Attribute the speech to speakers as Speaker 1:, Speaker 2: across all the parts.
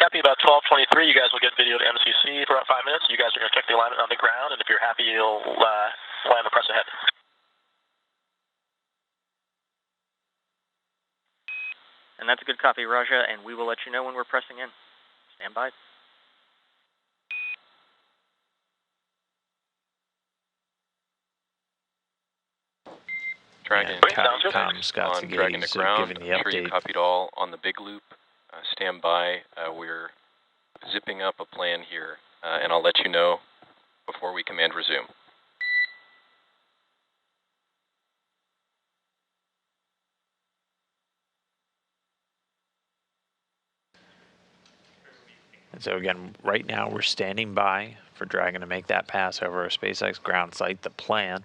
Speaker 1: copy. About 12:23, you guys will get video to MCC for about 5 minutes. You guys are going to check the alignment on the ground, and if you're happy, you'll land the press ahead.
Speaker 2: And that's a good copy, Raja, and we will let you know when we're pressing in. Stand by.
Speaker 3: Dragon,
Speaker 4: Scott
Speaker 3: on Dragon to ground.
Speaker 4: giving the
Speaker 3: I'm sure you copied all on the big loop. Stand by. We're zipping up a plan here, and I'll let you know before we command resume.
Speaker 4: And so again, right now we're standing by for Dragon to make that pass over a SpaceX ground site. The plan,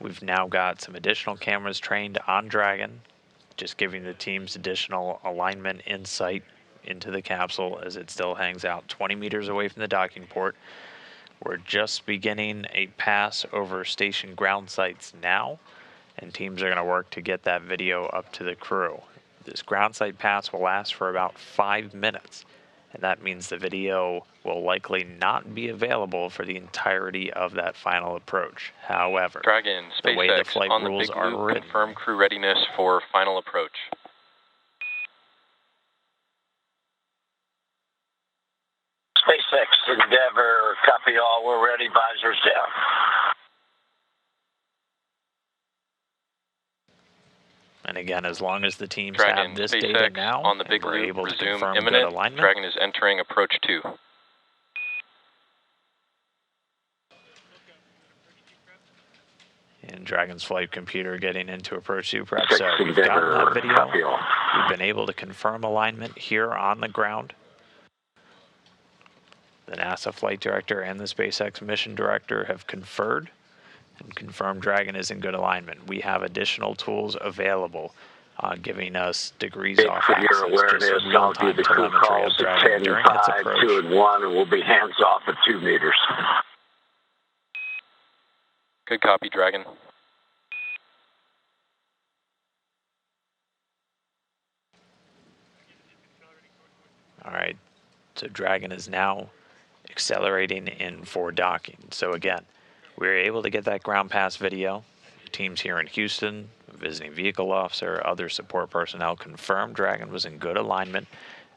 Speaker 4: we've now got some additional cameras trained on Dragon, just giving the teams additional alignment insight into the capsule as it still hangs out 20 meters away from the docking port. We're just beginning a pass over station ground sites now, and teams are going to work to get that video up to the crew. This ground site pass will last for about 5 minutes, and that means the video will likely not be available for the entirety of that final approach. However,
Speaker 3: Dragon,
Speaker 4: the way the
Speaker 3: SpaceX,
Speaker 4: flight
Speaker 3: on the
Speaker 4: rules
Speaker 3: big
Speaker 4: are
Speaker 3: loop,
Speaker 4: written,
Speaker 3: confirm crew readiness for final approach.
Speaker 1: SpaceX, Endeavor, copy all. We're ready. Visors down.
Speaker 4: and again, as long as the teams
Speaker 3: Dragon,
Speaker 4: have this
Speaker 3: SpaceX,
Speaker 4: data now,
Speaker 3: on the
Speaker 4: and
Speaker 3: big
Speaker 4: we're
Speaker 3: loop,
Speaker 4: able to
Speaker 3: resume
Speaker 4: confirm
Speaker 3: imminent.
Speaker 4: good alignment,
Speaker 3: Dragon is entering approach 2.
Speaker 4: and Dragon's flight computer getting into approach 2 prep. So we've gotten that video. We've been able to confirm alignment here on the ground. The NASA flight director and the SpaceX mission director have conferred and confirmed Dragon is in good alignment. We have additional tools available, giving us degrees off axis, just real-time telemetry of Dragon during its approach.
Speaker 1: 2 and 1, and we'll be hands off at 2 meters.
Speaker 3: Good copy, Dragon.
Speaker 4: All right, so Dragon is now accelerating in for docking. So again, we were able to get that ground pass video. Teams here in Houston, visiting vehicle officer, other support personnel confirmed Dragon was in good alignment.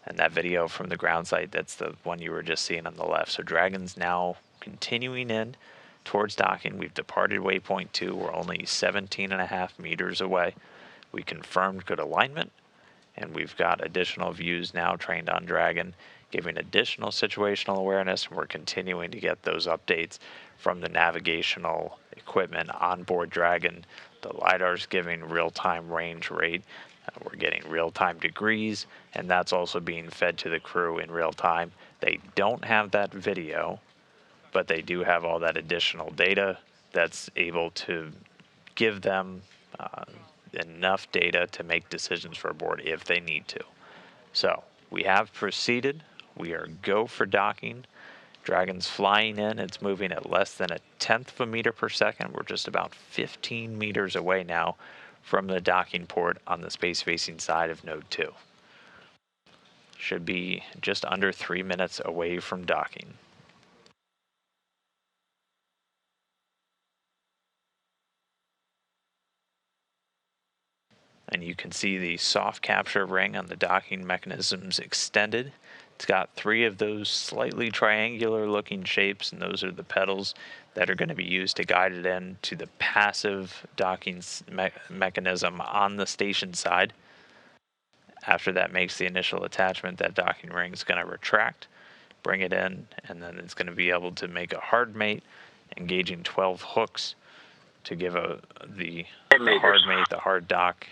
Speaker 4: And that video from the ground site, that's the one you were just seeing on the left. So Dragon's now continuing in towards docking. We've departed waypoint 2. We're only 17.5 meters away. We confirmed good alignment, and we've got additional views now trained on Dragon, giving additional situational awareness, and we're continuing to get those updates from the navigational equipment on board Dragon. The LiDAR's giving real-time range rate. We're getting real-time degrees, and that's also being fed to the crew in real time. They don't have that video, but they do have all that additional data that's able to give them enough data to make decisions for board if they need to. So we have proceeded. We are go for docking. Dragon's flying in. It's moving at less than 1/10 of a meter per second. We're just about 15 meters away now from the docking port on the space-facing side of Node 2. Should be just under 3 minutes away from docking. And you can see the soft capture ring on the docking mechanisms extended. It's got 3 of those slightly triangular looking shapes, and those are the pedals that are going to be used to guide it in to the passive docking mechanism on the station side. After that makes the initial attachment, that docking ring is going to retract, bring it in, and then it's going to be able to make a hard mate, engaging 12 hooks to give the hard mate, the hard dock,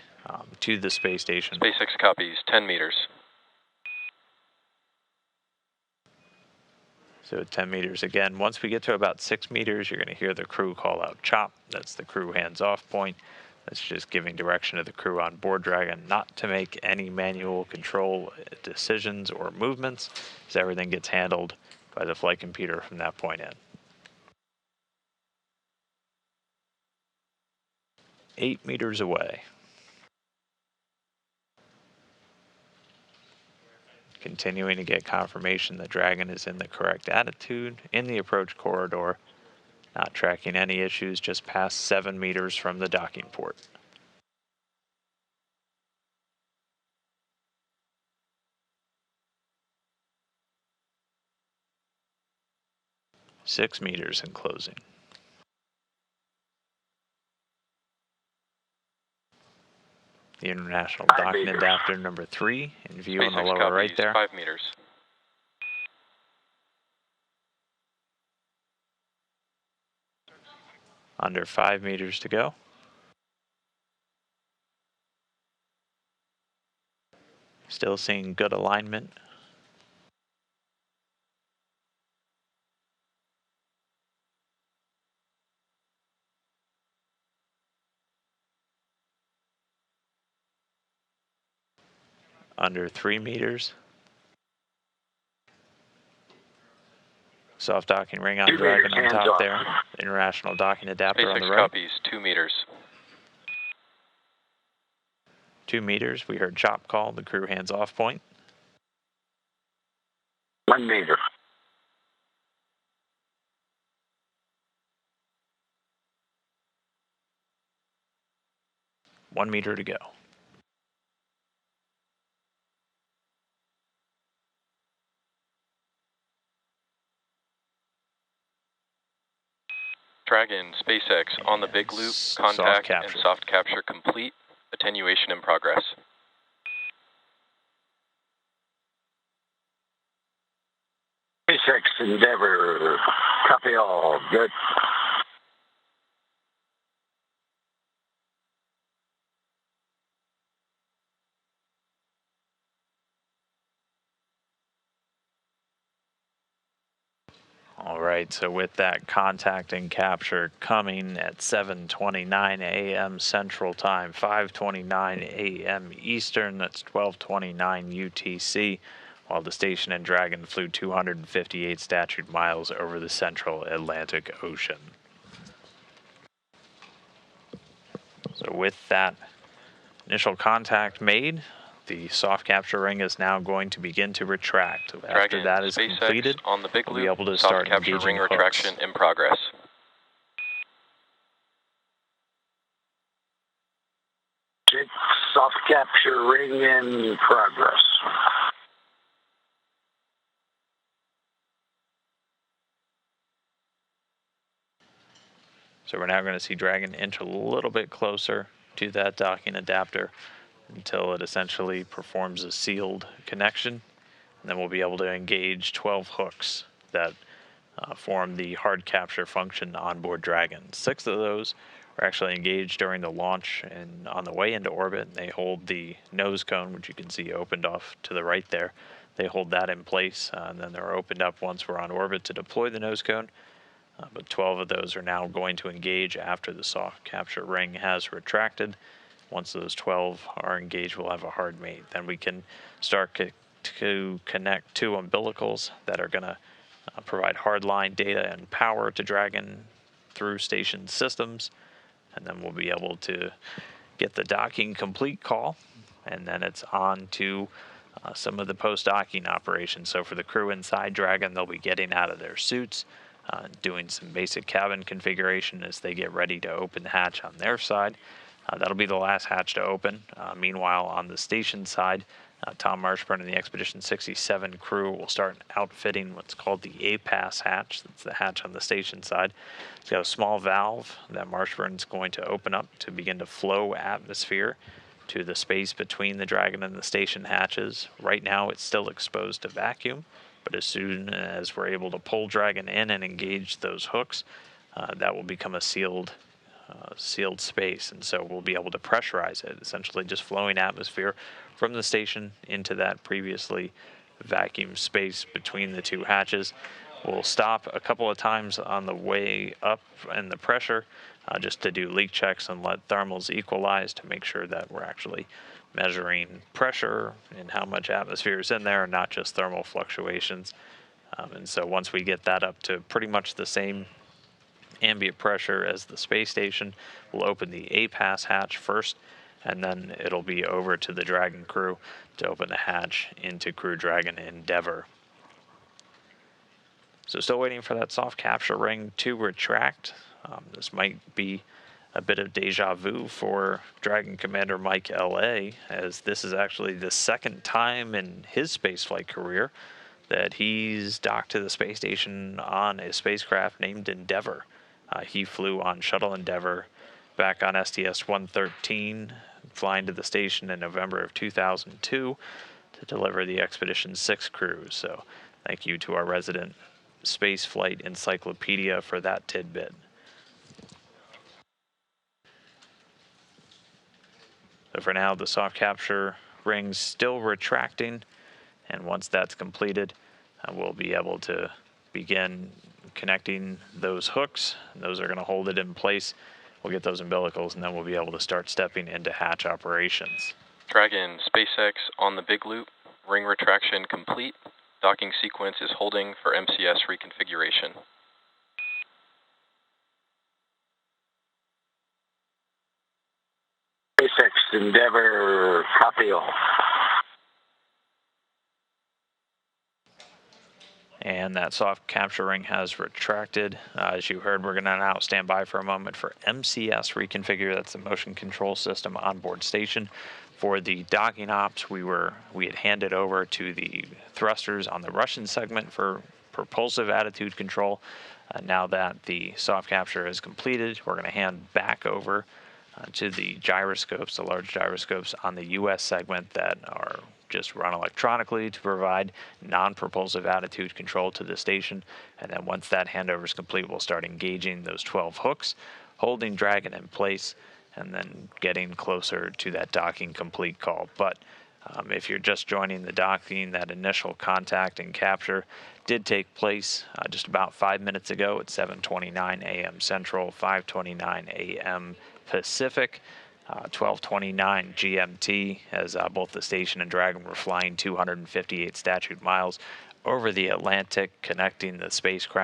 Speaker 4: to the space station.
Speaker 3: SpaceX copies 10 meters.
Speaker 4: So 10 meters again. Once we get to about 6 meters, you're going to hear the crew call out chop. That's the crew hands-off point. That's just giving direction to the crew on board Dragon not to make any manual control decisions or movements, as everything gets handled by the flight computer from that point in. 8 meters away. Continuing to get confirmation the Dragon is in the correct attitude, in the approach corridor, not tracking any issues, just past 7 meters from the docking port. Six meters in closing. The International Docking Adapter number 3 in view on the lower right there.
Speaker 3: 5 meters.
Speaker 4: Under 5 meters to go. Still seeing good alignment. Under 3 meters. Soft docking ring on Dragon on top there. International Docking Adapter on the
Speaker 3: SpaceX
Speaker 4: right.
Speaker 3: copies 2 meters.
Speaker 4: 2 meters. We heard chop call, the crew hands off point.
Speaker 5: 1 meter.
Speaker 4: 1 meter to go.
Speaker 3: Dragon, SpaceX, on the big loop, contact and soft capture complete, attenuation in progress.
Speaker 5: SpaceX Endeavor, copy all, good.
Speaker 4: All right, so with that contact and capture coming at 7:29 a.m. Central Time, 5:29 a.m. Eastern, that's 12:29 UTC, while the station and Dragon flew 258 statute miles over the central Atlantic Ocean. So with that initial contact made, the soft capture ring is now going to begin to retract. After
Speaker 3: Dragon,
Speaker 4: that is
Speaker 3: SpaceX,
Speaker 4: completed,
Speaker 3: on the big
Speaker 4: we'll
Speaker 3: loop,
Speaker 4: be able to
Speaker 3: soft
Speaker 4: start
Speaker 3: capture
Speaker 4: engaging
Speaker 3: ring
Speaker 4: hooks.
Speaker 3: retraction in progress.
Speaker 5: Soft capture ring in progress.
Speaker 4: So we're now going to see Dragon inch a little bit closer to that docking adapter until it essentially performs a sealed connection. And then we'll be able to engage 12 hooks that form the hard capture function on board Dragon. 6 of those are actually engaged during the launch and on the way into orbit. They hold the nose cone, which you can see opened off to the right there. They hold that in place, and then they're opened up once we're on orbit to deploy the nose cone. But 12 of those are now going to engage after the soft capture ring has retracted. Once those 12 are engaged, we'll have a hard mate. Then we can start to connect 2 umbilicals that are going to provide hardline data and power to Dragon through station systems. And then we'll be able to get the docking complete call. And then it's on to some of the post-docking operations. So for the crew inside Dragon, they'll be getting out of their suits, doing some basic cabin configuration as they get ready to open the hatch on their side. That'll be the last hatch to open. Meanwhile, on the station side, Tom Marshburn and the Expedition 67 crew will start outfitting what's called the A-Pass hatch. That's the hatch on the station side. It's got a small valve that Marshburn's going to open up to begin to flow atmosphere to the space between the Dragon and the station hatches. Right now, it's still exposed to vacuum, but as soon as we're able to pull Dragon in and engage those hooks, that will become a sealed space, and so we'll be able to pressurize it, essentially just flowing atmosphere from the station into that previously vacuum space between the 2 hatches. We'll stop a couple of times on the way up in the pressure just to do leak checks and let thermals equalize to make sure that we're actually measuring pressure and how much atmosphere is in there and not just thermal fluctuations. And so once we get that up to pretty much the same ambient pressure as the space station, we'll open the A-Pass hatch first, and then it'll be over to the Dragon crew to open the hatch into Crew Dragon Endeavour. So still waiting for that soft capture ring to retract. This might be a bit of deja vu for Dragon Commander Mike LA, as this is actually the second time in his spaceflight career that he's docked to the space station on a spacecraft named Endeavour. He flew on Shuttle Endeavour back on STS-113, flying to the station in November of 2002 to deliver the Expedition 6 crew. So thank you to our resident spaceflight encyclopedia for that tidbit. So for now, the soft capture ring's still retracting, and once that's completed, we'll be able to begin connecting those hooks, and those are going to hold it in place. We'll get those umbilicals, and then we'll be able to start stepping into hatch operations.
Speaker 3: Dragon, SpaceX on the big loop, ring retraction complete. Docking sequence is holding for MCS reconfiguration.
Speaker 5: SpaceX Endeavour, copy all.
Speaker 4: And that soft capture ring has retracted. As you heard, we're going to now stand by for a moment for MCS reconfigure. That's the motion control system on board station. For the docking ops, we had handed over to the thrusters on the Russian segment for propulsive attitude control. Now that the soft capture is completed, we're going to hand back over to the gyroscopes, the large gyroscopes on the U.S. segment that are just run electronically to provide non-propulsive attitude control to the station. And then once that handover is complete, we'll start engaging those 12 hooks, holding Dragon in place, and then getting closer to that docking complete call. But if you're just joining the docking, that initial contact and capture did take place just about 5 minutes ago at 7:29 a.m. Central, 5:29 a.m. Pacific, 12:29 GMT, as both the station and Dragon were flying 258 statute miles over the Atlantic, connecting the spacecraft